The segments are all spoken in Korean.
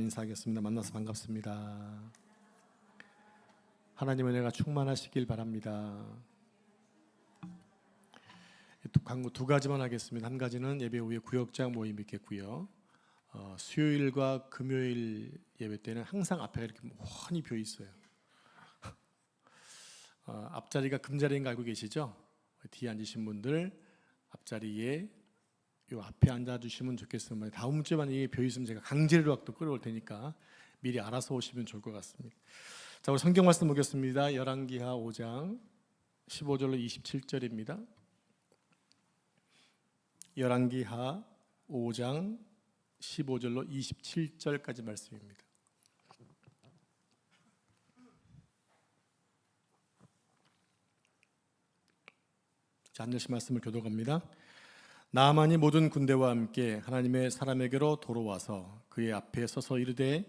인사하겠습니다. 만나서 반갑습니다. 하나님의 은혜가 충만하시길 바랍니다. 광고 두 가지만 하겠습니다. 한 가지는 예배 후에 구역장 모임이 있겠고요. 수요일과 금요일 예배 때는 항상 앞에가 이렇게 훤히 비어 있어요. 앞자리가 금자리인 거 알고 계시죠? 뒤에 앉으신 분들 앞자리에 요 앞에 앉아주시면 좋겠습니다. 다음 주에만 이게 비어 있으면 제가 강제로 또 끌어올 테니까 미리 알아서 오시면 좋을 것 같습니다. 자, 우리 성경 말씀 보겠습니다. 열왕기하 5장 15절로 27절입니다. 열왕기하 5장 15절로 27절까지 말씀입니다. 자, 한 절씩 말씀을 교독합니다. 나아만이 모든 군대와 함께 하나님의 사람에게로 돌아와서 그의 앞에 서서 이르되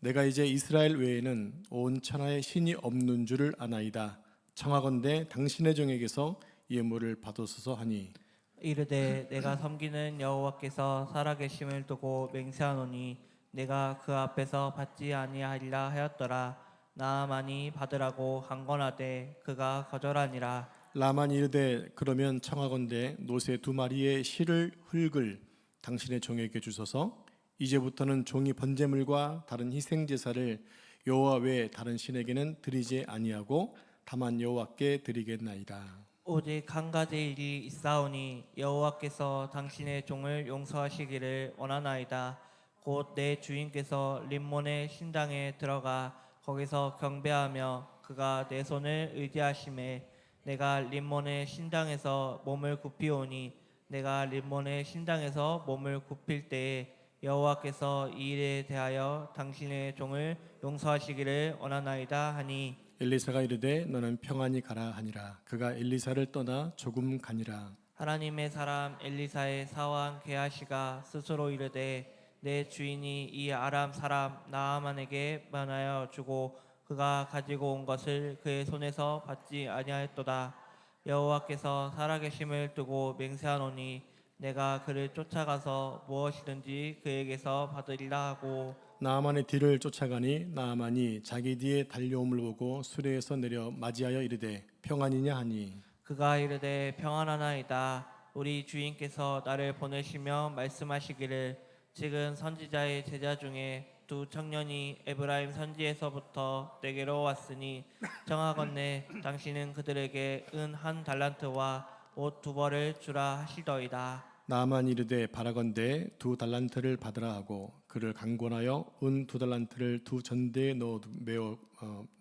내가 이제 이스라엘 외에는 온 천하에 신이 없는 줄을 아나이다. 청하건대 당신의 종에게서 예물을 받으소서 하니 이르되 내가 섬기는 여호와께서 살아계심을 두고 맹세하노니 내가 그 앞에서 받지 아니하리라 하였더라. 나아만이 받으라고 간건하되 그가 거절하니라. 라만이 이르되 그러면 청하건대 노새 2마리의 실을 흙을 당신의 종에게 주소서. 이제부터는 종이 번제물과 다른 희생 제사를 여호와 외에 다른 신에게는 드리지 아니하고 다만 여호와께 드리겠나이다. 오직 한 가지 일이 있사오니 여호와께서 당신의 종을 용서하시기를 원하나이다. 곧 내 주인께서 림몬의 신당에 들어가 거기서 경배하며 그가 내 손을 의지하심에 내가 림몬의 신당에서 몸을 굽히오니 내가 림몬의 신당에서 몸을 굽힐 때에 여호와께서 이 일에 대하여 당신의 종을 용서하시기를 원하나이다 하니 엘리사가 이르되 너는 평안히 가라 하니라. 그가 엘리사를 떠나 조금 가니라. 하나님의 사람 엘리사의 사환 게하시가 스스로 이르되 내 주인이 이 아람 사람 나아만에게 면하여 주고 그가 가지고 온 것을 그의 손에서 받지 아니하였도다. 여호와께서 살아계심을 두고 맹세하노니 내가 그를 쫓아가서 무엇이든지 그에게서 받으리라 하고 나아만의 뒤를 쫓아가니 나아만이 자기 뒤에 달려옴을 보고 수레에서 내려 맞이하여 이르되 평안이냐 하니 그가 이르되 평안하나이다. 우리 주인께서 나를 보내시며 말씀하시기를 지금 선지자의 제자 중에 2 청년이 에브라임 선지에서부터 내게로 왔으니 청하건대 당신은 그들에게 은 1달란트와 옷 2벌을 주라 하시더이다. 나아만이 이르되 바라건대 2달란트를 받으라 하고 그를 강권하여 은 2달란트를 2전대에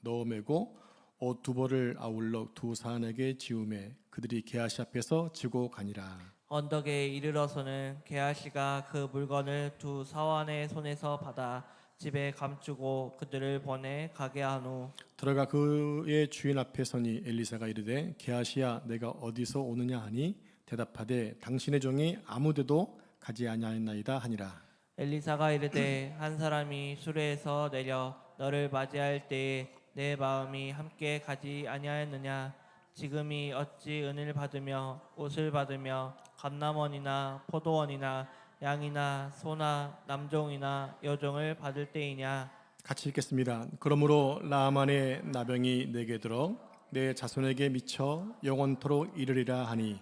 넣어 매고 옷 2벌을 아울러 2사람에게 지우매 그들이 게하시 앞에서 지고 가니라. 언덕에 이르러서는 게하시가 그 물건을 2 사환의 손에서 받아 집에 감추고 그들을 보내 가게 한 후 들어가 그의 주인 앞에 서니 엘리사가 이르되 게하시야 내가 어디서 오느냐 하니 대답하되 당신의 종이 아무데도 가지 아니하였나이다 하니라. 엘리사가 이르되 한 사람이 수레에서 내려 너를 맞이할 때에 내 마음이 함께 가지 아니하였느냐. 지금이 어찌 은을 받으며 옷을 받으며 감람원이나 포도원이나 양이나 소나 남종이나 여종을 받을 때이냐. 같이 읽겠습니다. 그러므로 나아만의 나병이 내게 들어 내 자손에게 미쳐 영원토록 이르리라 하니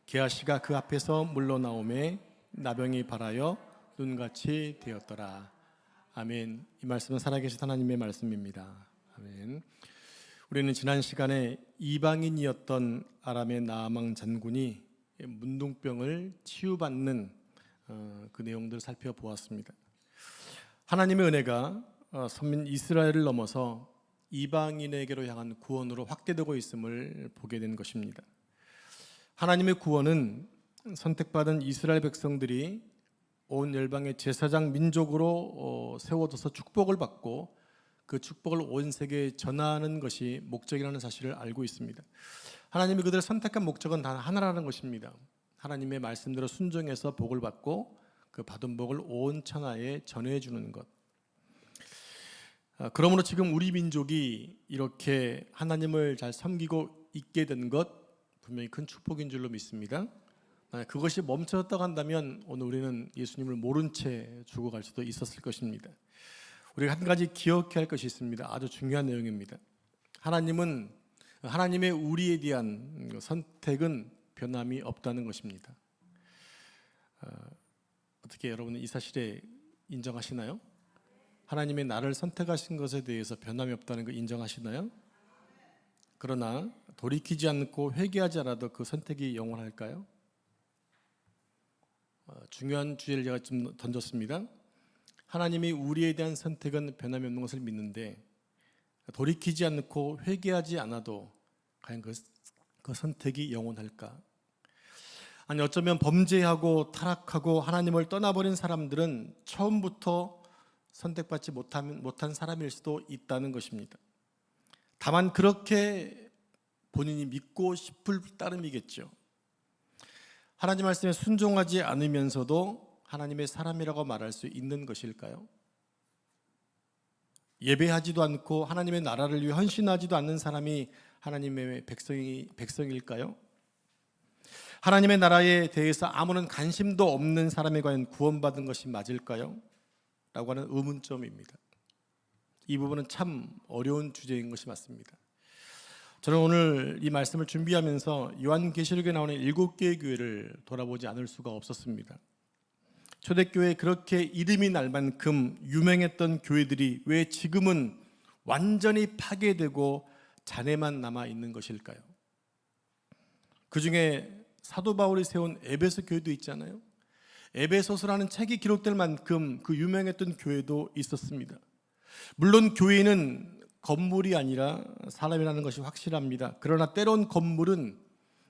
게하시가 그 앞에서 물러나오매 나병이 발하여 눈같이 되었더라. 아멘. 이 말씀은 살아계신 하나님의 말씀입니다. 아멘. 우리는 지난 시간에 이방인이었던 아람의 나아만 장군이 문둥병을 치유받는 그 내용들을 살펴보았습니다. 하나님의 은혜가 선민 이스라엘을 넘어서 이방인에게로 향한 구원으로 확대되고 있음을 보게 된 것입니다. 하나님의 구원은 선택받은 이스라엘 백성들이 온 열방의 제사장 민족으로 세워져서 축복을 받고 그 축복을 온 세계에 전하는 것이 목적이라는 사실을 알고 있습니다. 하나님이 그들을 선택한 목적은 단 하나라는 것입니다. 하나님의 말씀대로 순종해서 복을 받고 그 받은 복을 온 천하에 전해주는 것. 그러므로 지금 우리 민족이 이렇게 하나님을 잘 섬기고 있게 된 것 분명히 큰 축복인 줄로 믿습니다. 만약 그것이 멈춰졌다고 한다면 오늘 우리는 예수님을 모른 채 죽어갈 수도 있었을 것입니다. 우리가 한 가지 기억해야 할 것이 있습니다. 아주 중요한 내용입니다. 하나님의 우리에 대한 선택은 변함이 없다는 것입니다. 어떻게 여러분은 이 사실에 인정하시나요? 하나님의 나를 선택하신 것에 대해서 변함이 없다는 거 인정하시나요? 그러나 돌이키지 않고 회개하지 않아도 그 선택이 영원할까요? 중요한 주제를 제가 좀 던졌습니다. 하나님이 우리에 대한 선택은 변함이 없는 것을 믿는데 돌이키지 않고 회개하지 않아도 과연 그 선택이 영원할까? 아니 어쩌면 범죄하고 타락하고 하나님을 떠나버린 사람들은 처음부터 선택받지 못한 사람일 수도 있다는 것입니다. 다만 그렇게 본인이 믿고 싶을 따름이겠죠. 하나님 말씀에 순종하지 않으면서도 하나님의 사람이라고 말할 수 있는 것일까요? 예배하지도 않고 하나님의 나라를 위해 헌신하지도 않는 사람이 하나님의 백성일까요? 하나님의 나라에 대해서 아무런 관심도 없는 사람이 과연 구원받은 것이 맞을까요? 라고 하는 의문점입니다. 이 부분은 참 어려운 주제인 것이 맞습니다. 저는 오늘 이 말씀을 준비하면서 요한계시록에 나오는 7개의 교회를 돌아보지 않을 수가 없었습니다. 초대교회에 그렇게 이름이 날 만큼 유명했던 교회들이 왜 지금은 완전히 파괴되고 잔해만 남아 있는 것일까요? 그 중에 사도 바울이 세운 에베소 교회도 있잖아요. 에베소서라는 책이 기록될 만큼 그 유명했던 교회도 있었습니다. 물론 교회는 건물이 아니라 사람이라는 것이 확실합니다. 그러나 때론 건물은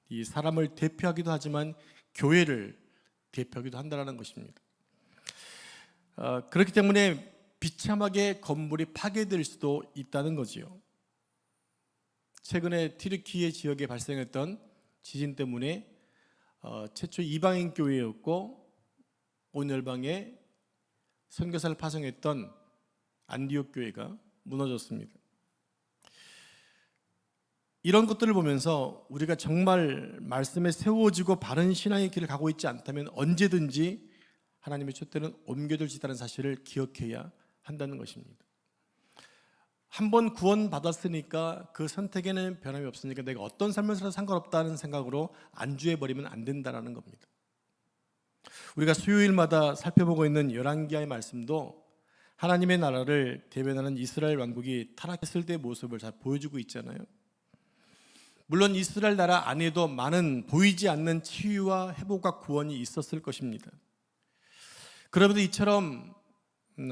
이 사람을 대표하기도 하지만 교회를 대표하기도 한다는 것입니다. 그렇기 때문에 비참하게 건물이 파괴될 수도 있다는 거지요. 최근에 튀르키예 지역에 발생했던 지진 때문에 최초 이방인 교회였고 온 열방에 선교사를 파송했던 안디옥 교회가 무너졌습니다. 이런 것들을 보면서 우리가 정말 말씀에 세워지고 바른 신앙의 길을 가고 있지 않다면 언제든지 하나님의 촛대는 옮겨질지다는 사실을 기억해야 한다는 것입니다. 한번 구원받았으니까 그 선택에는 변함이 없으니까 내가 어떤 삶을 살아도 상관없다는 생각으로 안주해버리면 안 된다는 겁니다. 우리가 수요일마다 살펴보고 있는 열왕기하의 말씀도 하나님의 나라를 대변하는 이스라엘 왕국이 타락했을 때의 모습을 잘 보여주고 있잖아요. 물론 이스라엘 나라 안에도 많은 보이지 않는 치유와 회복과 구원이 있었을 것입니다. 그럼에도 이처럼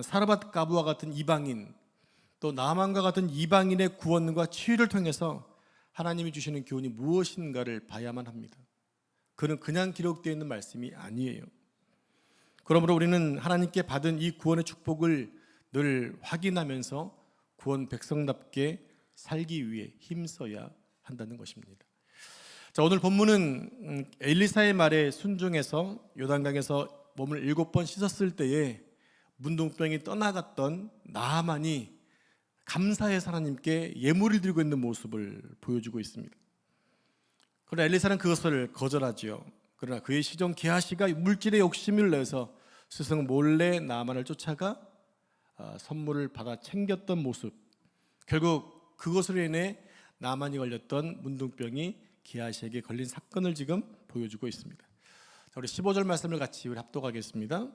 사르밧 가부와 같은 이방인, 또 나만과 같은 이방인의 구원과 치유를 통해서 하나님이 주시는 교훈이 무엇인가를 봐야만 합니다. 그는 그냥 기록되어 있는 말씀이 아니에요. 그러므로 우리는 하나님께 받은 이 구원의 축복을 늘 확인하면서 구원 백성답게 살기 위해 힘써야 한다는 것입니다. 자, 오늘 본문은 엘리사의 말에 순종해서 요단강에서 몸을 7번 씻었을 때에 문둥병이 떠나갔던 나아만이 감사해서 하나님께 예물을 드리고 있는 모습을 보여주고 있습니다. 그러나 엘리사는 그것을 거절하지요. 그러나 그의 시종 게하시가 물질의 욕심을 내서 스승 몰래 나아만을 쫓아가 선물을 받아 챙겼던 모습, 결국 그것으로 인해 나아만이 걸렸던 문둥병이 게하시에게 걸린 사건을 지금 보여주고 있습니다. 자, 우리 15절 말씀을 같이 우리 합독하겠습니다.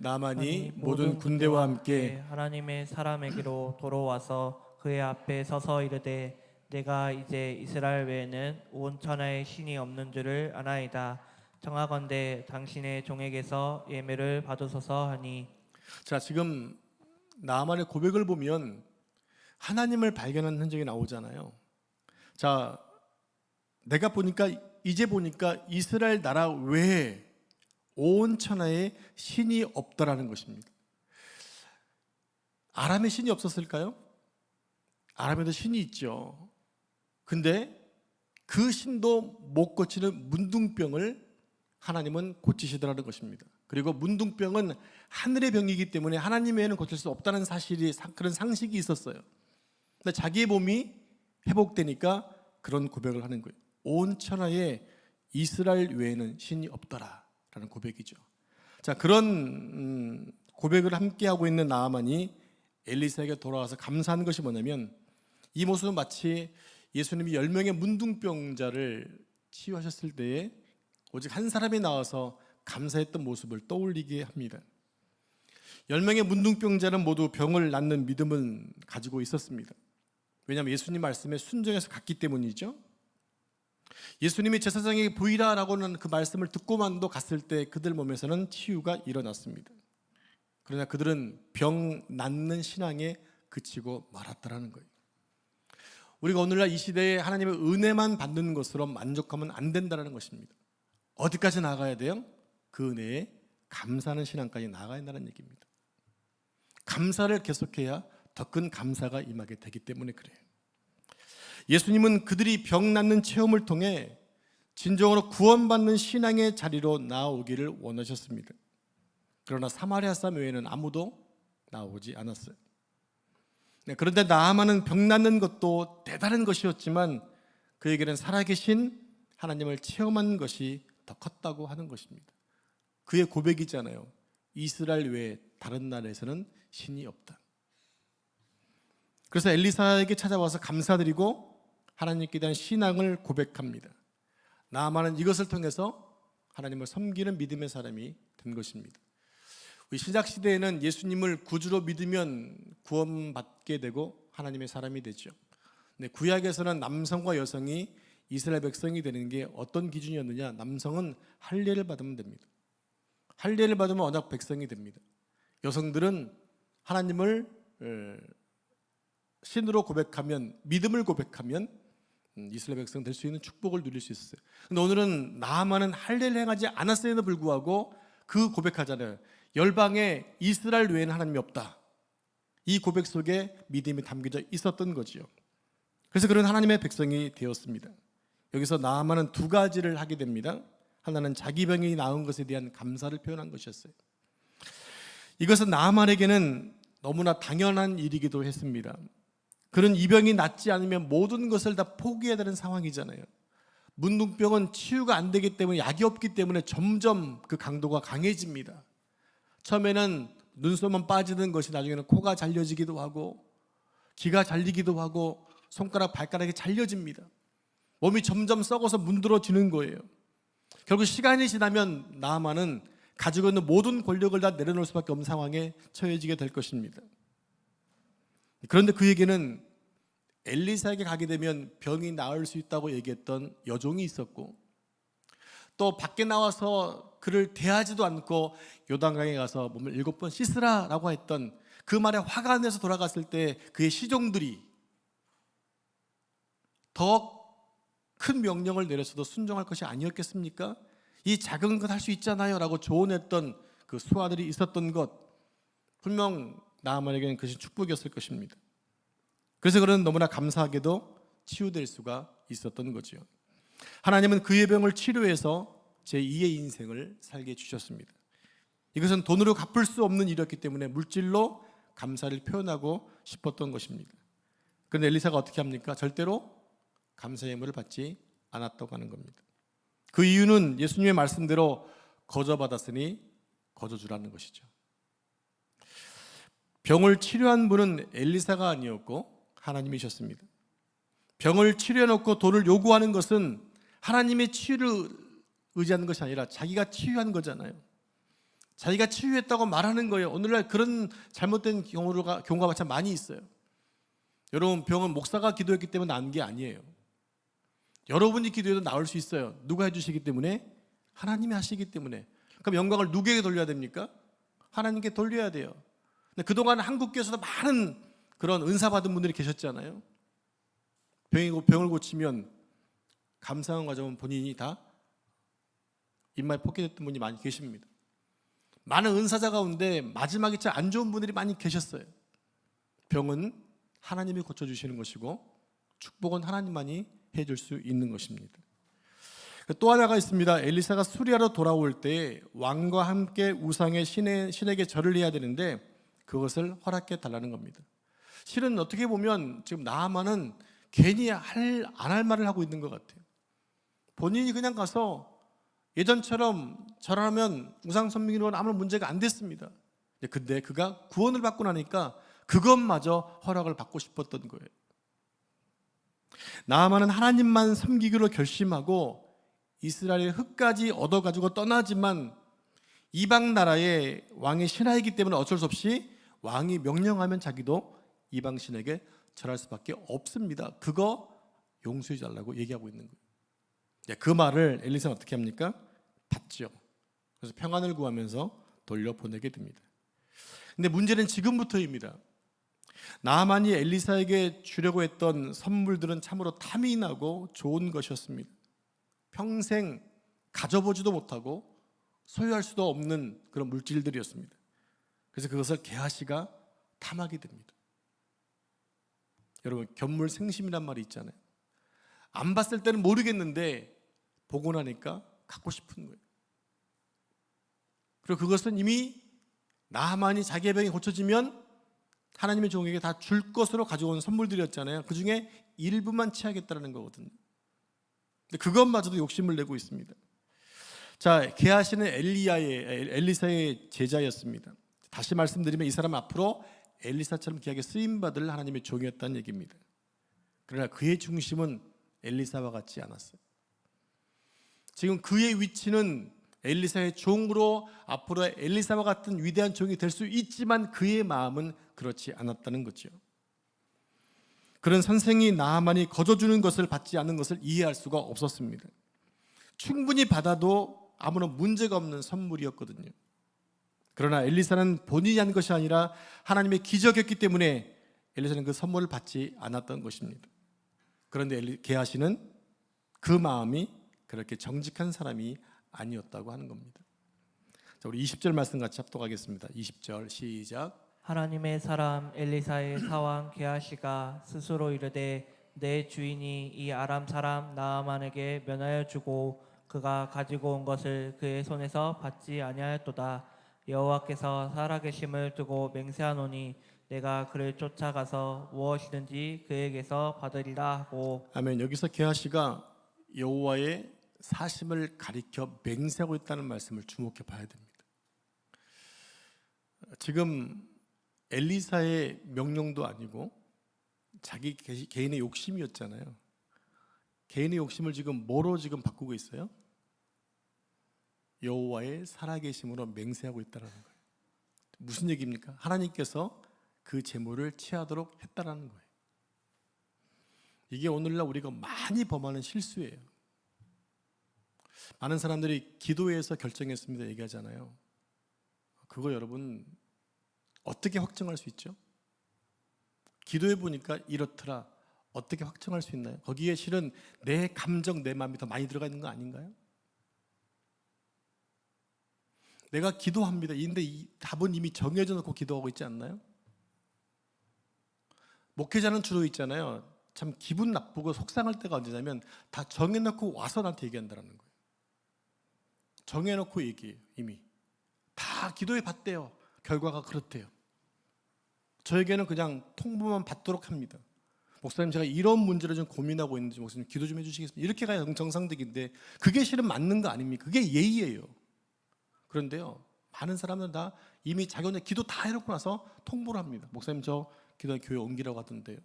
나아만이 모든 군대와 함께 하나님의 사람에게로 돌아와서 그의 앞에 서서 이르되 내가 이제 이스라엘 외에는 온 천하에 신이 없는 줄을 아나이다. 청하건대 당신의 종에게서 예매를 받으소서 하니. 자, 지금 나아만의 고백을 보면 하나님을 발견한 흔적이 나오잖아요. 자, 내가 이제 보니까 이스라엘 나라 외에 온 천하에 신이 없다라는 것입니다. 아람에 신이 없었을까요? 아람에도 신이 있죠. 근데 그 신도 못 고치는 문둥병을 하나님은 고치시더라는 것입니다. 그리고 문둥병은 하늘의 병이기 때문에 하나님 외에는 고칠 수 없다는 사실이, 그런 상식이 있었어요. 근데 자기의 몸이 회복되니까 그런 고백을 하는 거예요. 온 천하에 이스라엘 외에는 신이 없더라라는 고백이죠. 자, 그런 고백을 함께 하고 있는 나아만이 엘리사에게 돌아와서 감사한 것이 뭐냐면 이 모습은 마치 예수님이 10명의 문둥병자를 치유하셨을 때에 오직 한 사람이 나와서 감사했던 모습을 떠올리게 합니다. 10명의 문둥병자는 모두 병을 낫는 믿음을 가지고 있었습니다. 왜냐하면 예수님 말씀에 순종해서 갔기 때문이죠. 예수님이 제사장에게 보이라라고는 그 말씀을 듣고만도 갔을 때 그들 몸에서는 치유가 일어났습니다. 그러나 그들은 병 낫는 신앙에 그치고 말았다라는 거예요. 우리가 오늘날 이 시대에 하나님의 은혜만 받는 것으로 만족하면 안 된다는 것입니다. 어디까지 나가야 돼요? 그 은혜에 감사하는 신앙까지 나가야 한다는 얘기입니다. 감사를 계속해야 더 큰 감사가 임하게 되기 때문에 그래요. 예수님은 그들이 병 낫는 체험을 통해 진정으로 구원받는 신앙의 자리로 나아오기를 원하셨습니다. 그러나 사마리아 사람 외에는 아무도 나오지 않았어요. 그런데 나아만은 병 낫는 것도 대단한 것이었지만 그에게는 살아계신 하나님을 체험한 것이 더 컸다고 하는 것입니다. 그의 고백이잖아요. 이스라엘 외에 다른 나라에서는 신이 없다. 그래서 엘리사에게 찾아와서 감사드리고 하나님께 대한 신앙을 고백합니다. 나아만은 이것을 통해서 하나님을 섬기는 믿음의 사람이 된 것입니다. 우리 신약시대에는 예수님을 구주로 믿으면 구원받게 되고 하나님의 사람이 되죠. 근데 구약에서는 남성과 여성이 이스라엘 백성이 되는 게 어떤 기준이었느냐? 남성은 할례를 받으면 됩니다. 할례를 받으면 언약 백성이 됩니다. 여성들은 하나님을 신으로 고백하면, 믿음을 고백하면 이스라엘 백성 될 수 있는 축복을 누릴 수 있었어요. 근데 오늘은 나아만은 할례를 행하지 않았음에도 불구하고 그 고백하잖아요. 열방에 이스라엘 외에는 하나님이 없다. 이 고백 속에 믿음이 담겨져 있었던 거지요. 그래서 그런 하나님의 백성이 되었습니다. 여기서 나아만은 두 가지를 하게 됩니다. 하나는 자기 병이 나은 것에 대한 감사를 표현한 것이었어요. 이것은 나아만에게는 너무나 당연한 일이기도 했습니다. 그는 이 병이 낫지 않으면 모든 것을 다 포기해야 되는 상황이잖아요. 문둥병은 치유가 안 되기 때문에, 약이 없기 때문에 점점 그 강도가 강해집니다. 처음에는 눈썹만 빠지는 것이 나중에는 코가 잘려지기도 하고 귀가 잘리기도 하고 손가락 발가락이 잘려집니다. 몸이 점점 썩어서 문드러지는 거예요. 결국 시간이 지나면 나아만은 가지고 있는 모든 권력을 다 내려놓을 수밖에 없는 상황에 처해지게 될 것입니다. 그런데 그에게는 엘리사에게 가게 되면 병이 나을 수 있다고 얘기했던 여종이 있었고, 또 밖에 나와서 그를 대하지도 않고 요단강에 가서 몸을 7번 씻으라라고 했던 그 말에 화가 나서 돌아갔을 때 그의 시종들이 더 큰 명령을 내렸어도 순종할 것이 아니었겠습니까? 이 작은 것 할 수 있잖아요 라고 조언했던 그 수하들이 있었던 것, 분명 나아만에게는 그것이 축복이었을 것입니다. 그래서 그는 너무나 감사하게도 치유될 수가 있었던 거죠. 하나님은 그의 병을 치료해서 제2의 인생을 살게 해주셨습니다. 이것은 돈으로 갚을 수 없는 일이었기 때문에 물질로 감사를 표현하고 싶었던 것입니다. 그런데 엘리사가 어떻게 합니까? 절대로 감사의 예물을 받지 않았다고 하는 겁니다. 그 이유는 예수님의 말씀대로 거저받았으니 거저주라는 것이죠. 병을 치료한 분은 엘리사가 아니었고 하나님이셨습니다. 병을 치료해놓고 돈을 요구하는 것은 하나님의 치유를 의지하는 것이 아니라 자기가 치유한 거잖아요. 자기가 치유했다고 말하는 거예요. 오늘날 그런 잘못된 경우가 참 많이 있어요. 여러분, 병은 목사가 기도했기 때문에 나은 게 아니에요. 여러분이 기도해도 나을 수 있어요. 누가 해주시기 때문에? 하나님이 하시기 때문에. 그럼 영광을 누구에게 돌려야 됩니까? 하나님께 돌려야 돼요. 근데 그동안 한국교회에서도 많은 그런 은사 받은 분들이 계셨잖아요. 병을 고치면 감사한 과정은 본인이 다 입맛에 포켓했던 분이 많이 계십니다. 많은 은사자 가운데 마지막에 참 안 좋은 분들이 많이 계셨어요. 병은 하나님이 고쳐주시는 것이고 축복은 하나님만이 해줄 수 있는 것입니다. 또 하나가 있습니다. 엘리사가 수리하러 돌아올 때 왕과 함께 우상의 신에게 절을 해야 되는데 그것을 허락해 달라는 겁니다. 실은 어떻게 보면 지금 나아만은 괜히 안 할 말을 하고 있는 것 같아요. 본인이 그냥 가서 예전처럼 절하면 우상 섬기는 건 아무 문제가 안 됐습니다. 근데 그가 구원을 받고 나니까 그것마저 허락을 받고 싶었던 거예요. 나아만은 하나님만 섬기기로 결심하고 이스라엘의 흙까지 얻어가지고 떠나지만 이방 나라의 왕의 신하이기 때문에 어쩔 수 없이 왕이 명령하면 자기도 이방 신에게 절할 수밖에 없습니다. 그거 용서해 달라고 얘기하고 있는 거예요. 그 말을 엘리사는 어떻게 합니까? 받죠. 그래서 평안을 구하면서 돌려보내게 됩니다. 근데 문제는 지금부터입니다. 나아만이 엘리사에게 주려고 했던 선물들은 참으로 탐이 나고 좋은 것이었습니다. 평생 가져보지도 못하고 소유할 수도 없는 그런 물질들이었습니다. 그래서 그것을 게하시가 탐하게 됩니다. 여러분, 견물생심이란 말이 있잖아요. 안 봤을 때는 모르겠는데 보고 나니까 갖고 싶은 거예요. 그리고 그것은 이미 나하만이 자기의 병이 고쳐지면 하나님의 종에게 다 줄 것으로 가져온 선물들이었잖아요. 그 중에 일부만 취하겠다는 거거든요. 근데 그것마저도 욕심을 내고 있습니다. 자, 게하시는 엘리사의 제자였습니다. 다시 말씀드리면 이 사람은 앞으로 엘리사처럼 귀하게 쓰임받을 하나님의 종이었다는 얘기입니다. 그러나 그의 중심은 엘리사와 같지 않았어요. 지금 그의 위치는 엘리사의 종으로 앞으로 엘리사와 같은 위대한 종이 될 수 있지만 그의 마음은 그렇지 않았다는 거죠. 그런 선생이 나하만이 거저주는 것을 받지 않는 것을 이해할 수가 없었습니다. 충분히 받아도 아무런 문제가 없는 선물이었거든요. 그러나 엘리사는 본인이 한 것이 아니라 하나님의 기적이었기 때문에 엘리사는 그 선물을 받지 않았던 것입니다. 그런데 게하시는 그 마음이 그렇게 정직한 사람이 아니었다고 하는 겁니다. 자, 우리 20절 말씀 같이 합독하겠습니다. 20절 시작. 하나님의 사람 엘리사의 사왕 게하시가 스스로 이르되 내 주인이 이 아람 사람 나아만에게 면하여 주고 그가 가지고 온 것을 그의 손에서 받지 아니하였도다. 여호와께서 살아계심을 두고 맹세하노니 내가 그를 쫓아가서 무엇이든지 그에게서 받으리라 하고. 아멘. 여기서 게하시가 여호와의 사심을 가리켜 맹세하고 있다는 말씀을 주목해 봐야 됩니다. 지금 엘리사의 명령도 아니고 자기 개인의 욕심이었잖아요. 개인의 욕심을 지금 뭐로 지금 바꾸고 있어요? 여호와의 살아계심으로 맹세하고 있다는 거예요. 무슨 얘기입니까? 하나님께서 그 재물을 취하도록 했다는 거예요. 이게 오늘날 우리가 많이 범하는 실수예요. 많은 사람들이 기도해서 결정했습니다 얘기하잖아요. 그거 여러분 어떻게 확정할 수 있죠? 기도해 보니까 이렇더라. 어떻게 확정할 수 있나요? 거기에 실은 내 감정, 내 마음이 더 많이 들어가 있는 거 아닌가요? 내가 기도합니다. 근데 이 답은 이미 정해져 놓고 기도하고 있지 않나요? 목회자는 주로 있잖아요. 참 기분 나쁘고 속상할 때가 언제냐면 다 정해놓고 와서 나한테 얘기한다는 거예요. 정해놓고 얘기해요. 이미 다 기도해 봤대요. 결과가 그렇대요. 저에게는 그냥 통보만 받도록 합니다. 목사님, 제가 이런 문제를 좀 고민하고 있는지 목사님 기도 좀 해주시겠습니까? 이렇게 가야 정상적인데 그게 실은 맞는 거 아닙니까? 그게 예의예요. 그런데요, 많은 사람들은 다 이미 자기 혼자 기도 다 해놓고 나서 통보를 합니다. 목사님, 저 기도 교회 옮기라고 하던데요.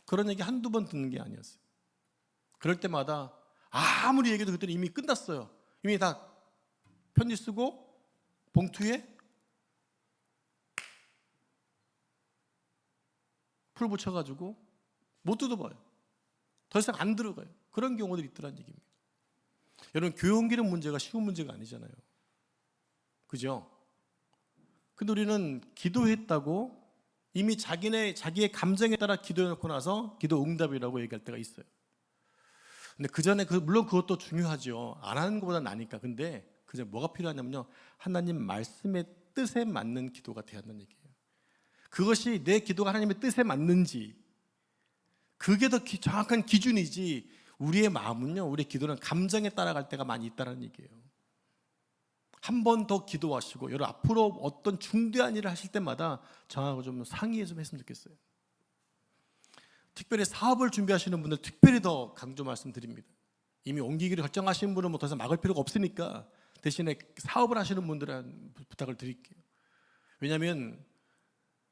그런 얘기 한두 번 듣는 게 아니었어요. 그럴 때마다 아무리 얘기해도 그때는 이미 끝났어요. 이미 다 편지 쓰고 봉투에 풀 붙여가지고 못 뜯어봐요. 더 이상 안 들어가요. 그런 경우들이 있더라는 얘기입니다. 여러분, 교회 옮기는 문제가 쉬운 문제가 아니잖아요. 그죠? 근데 우리는 기도했다고 이미 자기의 감정에 따라 기도해놓고 나서 기도 응답이라고 얘기할 때가 있어요. 근데 그 전에 물론 그것도 중요하죠. 안 하는 것보다 나니까. 근데 그저 뭐가 필요하냐면요, 하나님 말씀의 뜻에 맞는 기도가 돼야 한다는 얘기예요. 그것이 내 기도가 하나님의 뜻에 맞는지, 그게 더 정확한 기준이지, 우리의 마음은요, 우리의 기도는 감정에 따라갈 때가 많이 있다는 얘기예요. 한 번 더 기도하시고, 여러분 앞으로 어떤 중대한 일을 하실 때마다 저하고 좀 상의해 좀 했으면 좋겠어요. 특별히 사업을 준비하시는 분들 특별히 더 강조 말씀드립니다. 이미 옮기기를 결정하신 분은 뭐 더 이상 막을 필요가 없으니까 대신에 사업을 하시는 분들은 부탁을 드릴게요. 왜냐하면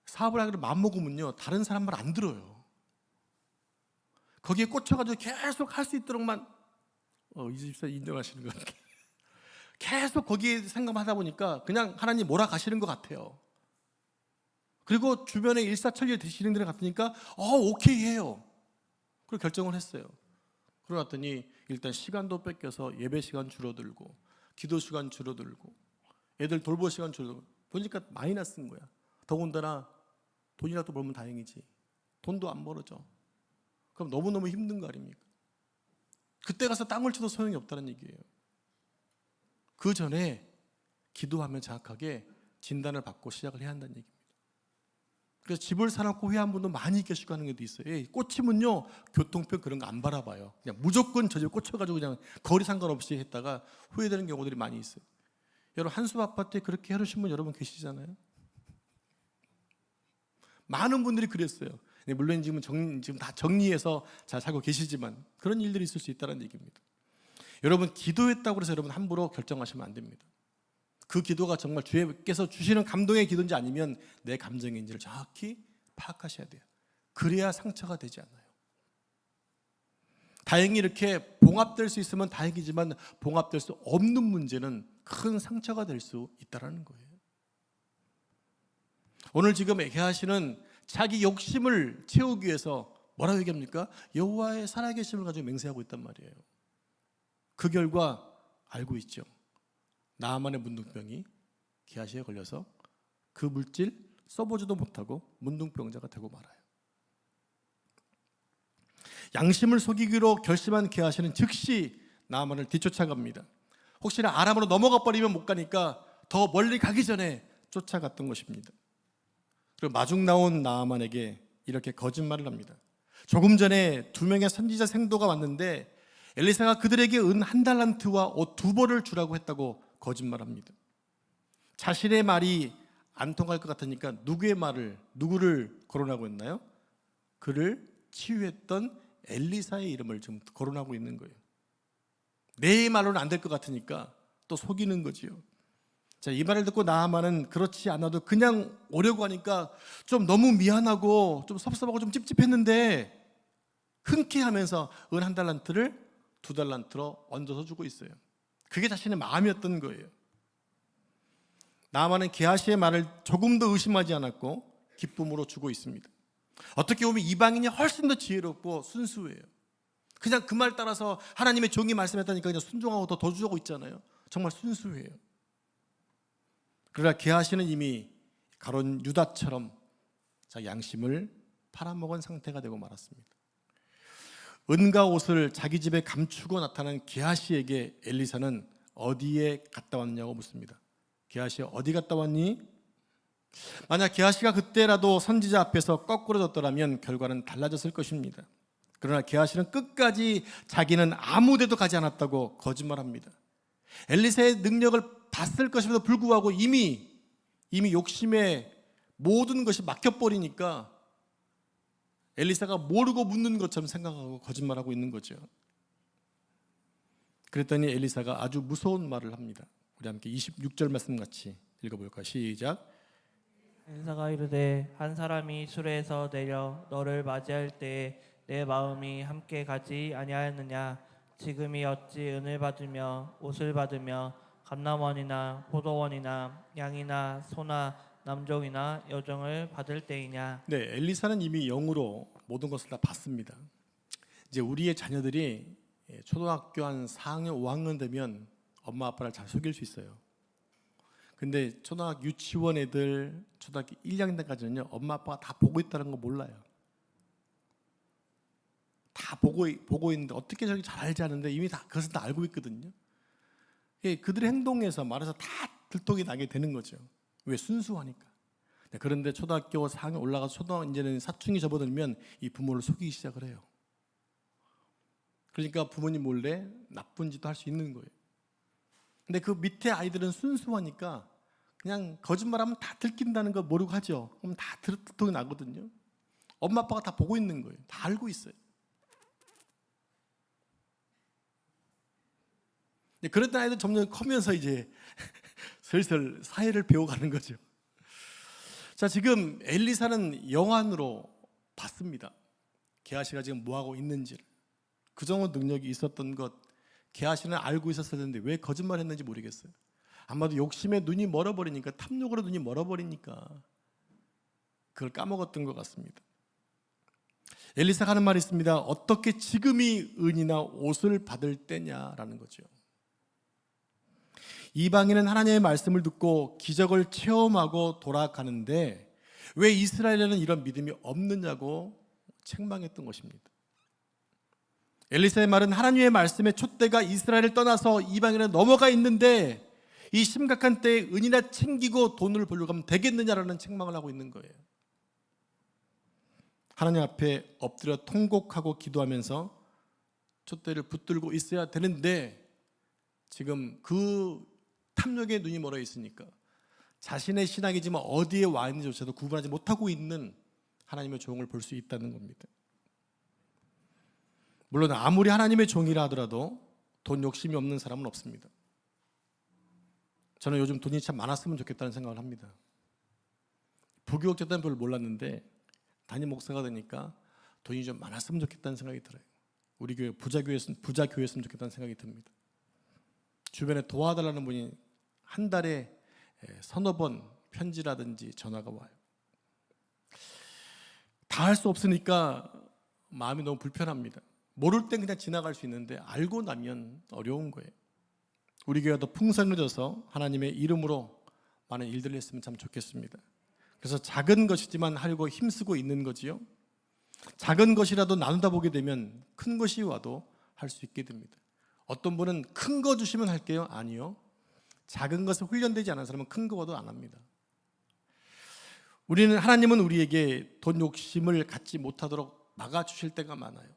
사업을 하기로 마음먹으면요, 다른 사람 말 안 들어요. 거기에 꽂혀가지고 계속 할 수 있도록만 이 집사 인정하시는 것 같아요. 계속 거기에 생각하다 보니까 그냥 하나님 몰아가시는 것 같아요. 그리고 주변에 일사천리에 되시는 데를 갔으니까 오케이 해요. 그리고 결정을 했어요. 그러고 났더니 일단 시간도 뺏겨서 예배 시간 줄어들고 기도 시간 줄어들고 애들 돌볼 시간 줄어들고 보니까 마이너스인 거야. 더군다나 돈이라도 벌면 다행이지 돈도 안 벌어져. 그럼 너무너무 힘든 거 아닙니까? 그때 가서 땅을 쳐도 소용이 없다는 얘기예요. 그 전에 기도하면 정확하게 진단을 받고 시작을 해야 한다는 얘기입니다. 그래서 집을 사놓고 후회한 분도 많이 계시고 하는 것도 있어요. 꽂히면요, 교통편 그런 거 안 바라봐요. 그냥 무조건 저 집에 꽂혀가지고 그냥 거리 상관없이 했다가 후회되는 경우들이 많이 있어요. 여러분, 한숲 아파트에 그렇게 해놓으신 분 여러분 계시잖아요. 많은 분들이 그랬어요. 물론 지금 다 정리해서 잘 살고 계시지만 그런 일들이 있을 수 있다는 얘기입니다. 여러분, 기도했다고 해서 여러분 함부로 결정하시면 안 됩니다. 그 기도가 정말 주께서 주시는 감동의 기도인지 아니면 내 감정인지를 정확히 파악하셔야 돼요. 그래야 상처가 되지 않아요. 다행히 이렇게 봉합될 수 있으면 다행이지만 봉합될 수 없는 문제는 큰 상처가 될 수 있다는 거예요. 오늘 지금 얘기하시는 자기 욕심을 채우기 위해서 뭐라고 얘기합니까? 여호와의 살아계심을 가지고 맹세하고 있단 말이에요. 그 결과 알고 있죠. 나아만의 문둥병이 게하시에 걸려서 그 물질 써보지도 못하고 문둥병자가 되고 말아요. 양심을 속이기로 결심한 게하시는 즉시 나아만을 뒤쫓아갑니다. 혹시나 아람으로 넘어가 버리면 못 가니까 더 멀리 가기 전에 쫓아갔던 것입니다. 그리고 마중 나온 나아만에게 이렇게 거짓말을 합니다. 조금 전에 2명의 선지자 생도가 왔는데 엘리사가 그들에게 은 1달란트와 옷 2벌을 주라고 했다고 거짓말합니다. 자신의 말이 안 통할 것 같으니까 누구를 거론하고 있나요? 그를 치유했던 엘리사의 이름을 지금 거론하고 있는 거예요. 내 말로는 안 될 것 같으니까 또 속이는 거지요. 자, 이 말을 듣고 나아만은 그렇지 않아도 그냥 오려고 하니까 좀 너무 미안하고 좀 섭섭하고 좀 찝찝했는데 흔쾌하면서 은 1달란트를 2달란트로 얹어서 주고 있어요. 그게 자신의 마음이었던 거예요. 나아만은 게하시의 말을 조금도 의심하지 않았고 기쁨으로 주고 있습니다. 어떻게 보면 이방인이 훨씬 더 지혜롭고 순수해요. 그냥 그 말 따라서 하나님의 종이 말씀했다니까 그냥 순종하고 더 주고 있잖아요. 정말 순수해요. 그러나 게하시는 이미 가론 유다처럼 자기 양심을 팔아먹은 상태가 되고 말았습니다. 은과 옷을 자기 집에 감추고 나타난 게하시에게 엘리사는 어디에 갔다 왔냐고 묻습니다. 게하시 어디 갔다 왔니? 만약 게하시가 그때라도 선지자 앞에서 거꾸로 졌더라면 결과는 달라졌을 것입니다. 그러나 게하시는 끝까지 자기는 아무 데도 가지 않았다고 거짓말합니다. 엘리사의 능력을 봤을 것임에도 불구하고 이미 욕심에 모든 것이 막혀버리니까 엘리사가 모르고 묻는 것처럼 생각하고 거짓말하고 있는 거죠. 그랬더니 엘리사가 아주 무서운 말을 합니다. 우리 함께 26절 말씀 같이 읽어볼까요? 시작. 엘리사가 이르되 한 사람이 수레에서 내려 너를 맞이할 때에 내 마음이 함께 가지 아니하였느냐. 지금이 어찌 은을 받으며 옷을 받으며 감남원이나 포도원이나 양이나 소나 남종이나 여종을 받을 때이냐. 네, 엘리사는 이미 영으로 모든 것을 다 봤습니다. 이제 우리의 자녀들이 초등학교 한 4학년, 5학년 되면 엄마 아빠를 잘 속일 수 있어요. 근데 초등학교 유치원 애들 초등학교 1, 2학년 때까지는요 엄마 아빠가 다 보고 있다는 거 몰라요. 다 보고 있는데 어떻게 저렇게 잘 알지 않는데 이미 다 그것을 다 알고 있거든요. 그들의 행동에서 말해서 다 들통이 나게 되는 거죠. 왜? 순수하니까. 그런데 초등학교 4학년 올라가서 이제는 사춘기 접어들면 이 부모를 속이기 시작을 해요. 그러니까 부모님 몰래 나쁜 짓도 할 수 있는 거예요. 근데 그 밑에 아이들은 순수하니까 그냥 거짓말하면 다 들킨다는 걸 모르고 하죠. 그럼 다 들통이 나거든요. 엄마 아빠가 다 보고 있는 거예요. 다 알고 있어요. 그랬던 아이들 점점 커면서 이제 슬슬 사회를 배워가는 거죠. 자, 자, 지금 엘리사는 영안으로 봤습니다. 게하시가 지금 뭐하고 있는지를. 그 정도 능력이 있었던 것 게하시는 알고 있었어야 되는데 왜 거짓말했는지 모르겠어요. 아마도 욕심에 눈이 멀어버리니까, 탐욕으로 눈이 멀어버리니까 그걸 까먹었던 것 같습니다. 엘리사가 하는 말이 있습니다. 어떻게 지금이 은이나 옷을 받을 때냐라는 거죠. 이방인은 하나님의 말씀을 듣고 기적을 체험하고 돌아가는데 왜 이스라엘에는 이런 믿음이 없느냐고 책망했던 것입니다. 엘리사의 말은 하나님의 말씀의 촛대가 이스라엘을 떠나서 이방인에 넘어가 있는데 이 심각한 때에 은이나 챙기고 돈을 벌려고 하면 되겠느냐라는 책망을 하고 있는 거예요. 하나님 앞에 엎드려 통곡하고 기도하면서 촛대를 붙들고 있어야 되는데 지금 그 탐욕에 눈이 멀어 있으니까 자신의 신앙이지만 어디에 와 있는지조차도 구분하지 못하고 있는 하나님의 종을 볼 수 있다는 겁니다. 물론 아무리 하나님의 종이라 하더라도 돈 욕심이 없는 사람은 없습니다. 저는 요즘 돈이 참 많았으면 좋겠다는 생각을 합니다. 부교육자 때는 별로 몰랐는데 담임 목사가 되니까 돈이 좀 많았으면 좋겠다는 생각이 들어요. 우리 교회 부자 교회였으면 좋겠다는 생각이 듭니다. 주변에 도와달라는 분이 한 달에 서너 번 편지라든지 전화가 와요. 다 할 수 없으니까 마음이 너무 불편합니다. 모를 땐 그냥 지나갈 수 있는데 알고 나면 어려운 거예요. 우리 교회가 더 풍성해져서 하나님의 이름으로 많은 일들을 했으면 참 좋겠습니다. 그래서 작은 것이지만 하려고 힘쓰고 있는 거지요. 작은 것이라도 나누다 보게 되면 큰 것이 와도 할 수 있게 됩니다. 어떤 분은 큰 거 주시면 할게요. 아니요. 작은 것에 훈련되지 않은 사람은 큰 거 와도 안 합니다. 하나님은 우리에게 돈 욕심을 갖지 못하도록 막아주실 때가 많아요.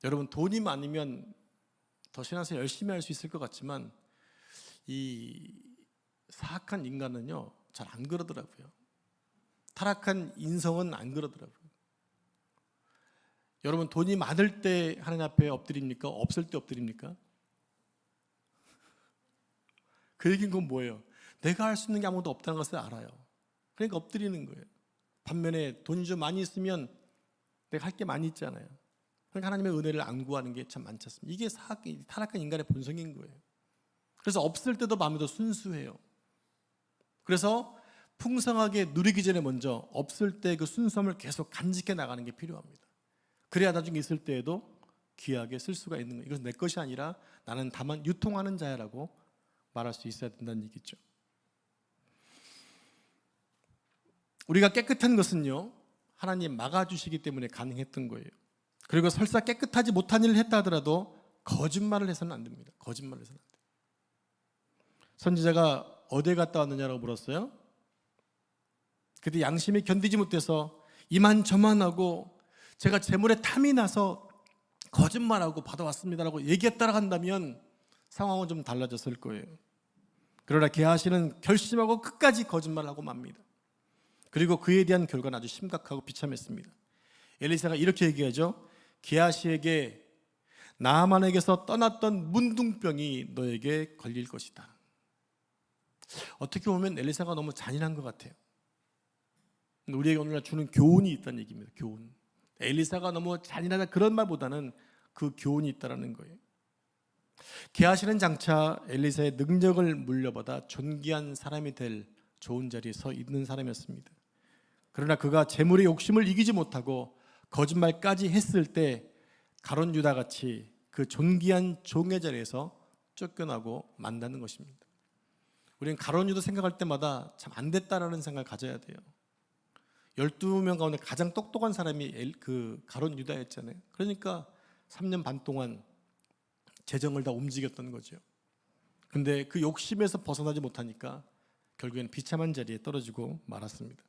여러분, 돈이 많으면 더 신앙생활 열심히 할 수 있을 것 같지만 이 사악한 인간은요 잘 안 그러더라고요. 타락한 인성은 안 그러더라고요. 여러분, 돈이 많을 때 하나님 앞에 엎드립니까? 없을 때 엎드립니까? 그 얘기는 그건 뭐예요? 내가 할 수 있는 게 아무것도 없다는 것을 알아요. 그러니까 엎드리는 거예요. 반면에 돈이 좀 많이 있으면 내가 할 게 많이 있잖아요. 그러니까 하나님의 은혜를 안 구하는 게 참 많지 않습니까? 이게 타락한 인간의 본성인 거예요. 그래서 없을 때도 마음이 더 순수해요. 그래서 풍성하게 누리기 전에 먼저 없을 때 그 순수함을 계속 간직해 나가는 게 필요합니다. 그래야 나중에 있을 때에도 귀하게 쓸 수가 있는 거예요. 이것은 내 것이 아니라 나는 다만 유통하는 자야라고 말할 수 있어야 된다는 얘기죠. 우리가 깨끗한 것은요 하나님 막아주시기 때문에 가능했던 거예요. 그리고 설사 깨끗하지 못한 일을 했다 하더라도 거짓말을 해서는 안 됩니다. 거짓말을 해서는 안 돼요. 선지자가 어디에 갔다 왔느냐라고 물었어요. 그때 양심이 견디지 못해서 이만저만하고 제가 재물에 탐이 나서 거짓말하고 받아왔습니다라고 얘기했다고 한다면 상황은 좀 달라졌을 거예요. 그러나 게하시는 결심하고 끝까지 거짓말하고 맙니다. 그리고 그에 대한 결과는 아주 심각하고 비참했습니다. 엘리사가 이렇게 얘기하죠. 게하시에게 나아만에게서 떠났던 문둥병이 너에게 걸릴 것이다. 어떻게 보면 엘리사가 너무 잔인한 것 같아요. 우리에게 오늘날 주는 교훈이 있다는 얘기입니다. 교훈. 엘리사가 너무 잔인하다 그런 말보다는 그 교훈이 있다는 거예요. 게하시는 장차 엘리사의 능력을 물려받아 존귀한 사람이 될 좋은 자리에 서 있는 사람이었습니다. 그러나 그가 재물의 욕심을 이기지 못하고 거짓말까지 했을 때 가룟 유다 같이 그 존귀한 종의 자리에서 쫓겨나고 만다는 것입니다. 우리는 가룟 유다 생각할 때마다 참 안 됐다라는 생각을 가져야 돼요. 12명 가운데 가장 똑똑한 사람이 그 가룟 유다였잖아요. 그러니까 3년 반 동안 재정을 다 움직였던 거죠. 근데 그 욕심에서 벗어나지 못하니까 결국엔 비참한 자리에 떨어지고 말았습니다.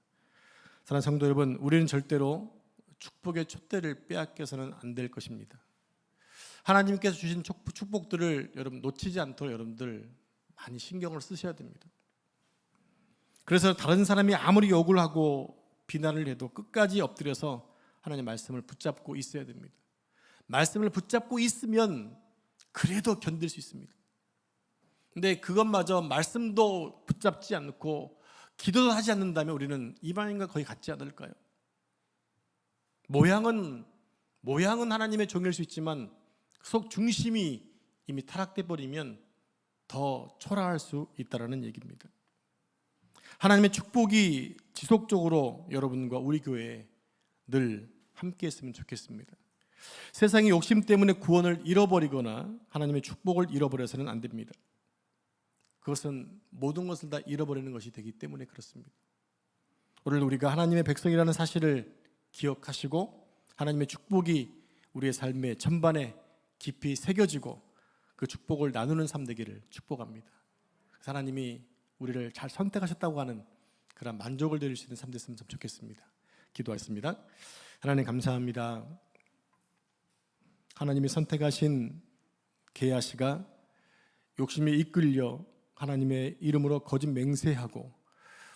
사랑하는 성도 여러분, 우리는 절대로 축복의 촛대를 빼앗겨서는 안 될 것입니다. 하나님께서 주신 축복들을 여러분 놓치지 않도록 여러분들 많이 신경을 쓰셔야 됩니다. 그래서 다른 사람이 아무리 욕을 하고 비난을 해도 끝까지 엎드려서 하나님의 말씀을 붙잡고 있어야 됩니다. 말씀을 붙잡고 있으면 그래도 견딜 수 있습니다. 근데 그것마저 말씀도 붙잡지 않고 기도도 하지 않는다면 우리는 이방인과 거의 같지 않을까요? 모양은 하나님의 종일 수 있지만 속 중심이 이미 타락돼 버리면 더 초라할 수 있다라는 얘기입니다. 하나님의 축복이 지속적으로 여러분과 우리 교회에 늘 함께 했으면 좋겠습니다. 세상의 욕심 때문에 구원을 잃어버리거나 하나님의 축복을 잃어버려서는 안 됩니다. 그것은 모든 것을 다 잃어버리는 것이 되기 때문에 그렇습니다. 오늘 우리가 하나님의 백성이라는 사실을 기억하시고 하나님의 축복이 우리의 삶의 전반에 깊이 새겨지고 그 축복을 나누는 삶 되기를 축복합니다. 하나님이 우리를 잘 선택하셨다고 하는 그런 만족을 드릴 수 있는 삶 됐으면 참 좋겠습니다. 기도하겠습니다. 하나님 감사합니다. 하나님이 선택하신 게하시가 욕심에 이끌려 하나님의 이름으로 거짓 맹세하고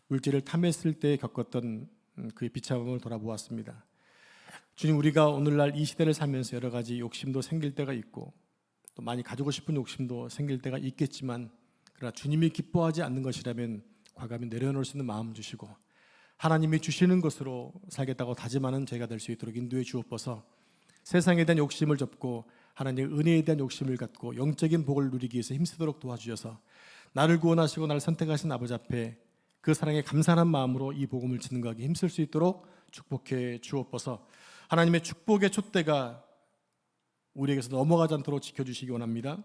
물질을 탐했을 때 겪었던 그의 비참함을 돌아보았습니다. 주님, 우리가 오늘날 이 시대를 살면서 여러 가지 욕심도 생길 때가 있고 또 많이 가지고 싶은 욕심도 생길 때가 있겠지만, 그러나 주님이 기뻐하지 않는 것이라면 과감히 내려놓을 수 있는 마음 주시고 하나님이 주시는 것으로 살겠다고 다짐하는 저희가 될 수 있도록 인도해 주옵소서. 세상에 대한 욕심을 접고 하나님의 은혜에 대한 욕심을 갖고 영적인 복을 누리기 위해서 힘쓰도록 도와주셔서 나를 구원하시고 나를 선택하신 아버지 앞에 그 사랑에 감사한 마음으로 이 복음을 증거하기 힘쓸 수 있도록 축복해 주옵소서. 하나님의 축복의 촛대가 우리에게서 넘어가지 않도록 지켜주시기 원합니다.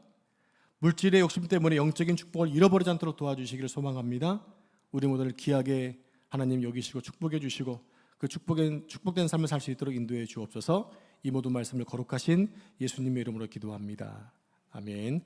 물질의 욕심 때문에 영적인 축복을 잃어버리지 않도록 도와주시기를 소망합니다. 우리 모두를 귀하게 하나님 여기시고 축복해 주시고 그 축복된 삶을 살 수 있도록 인도해 주옵소서. 이 모든 말씀을 거룩하신 예수님의 이름으로 기도합니다. 아멘.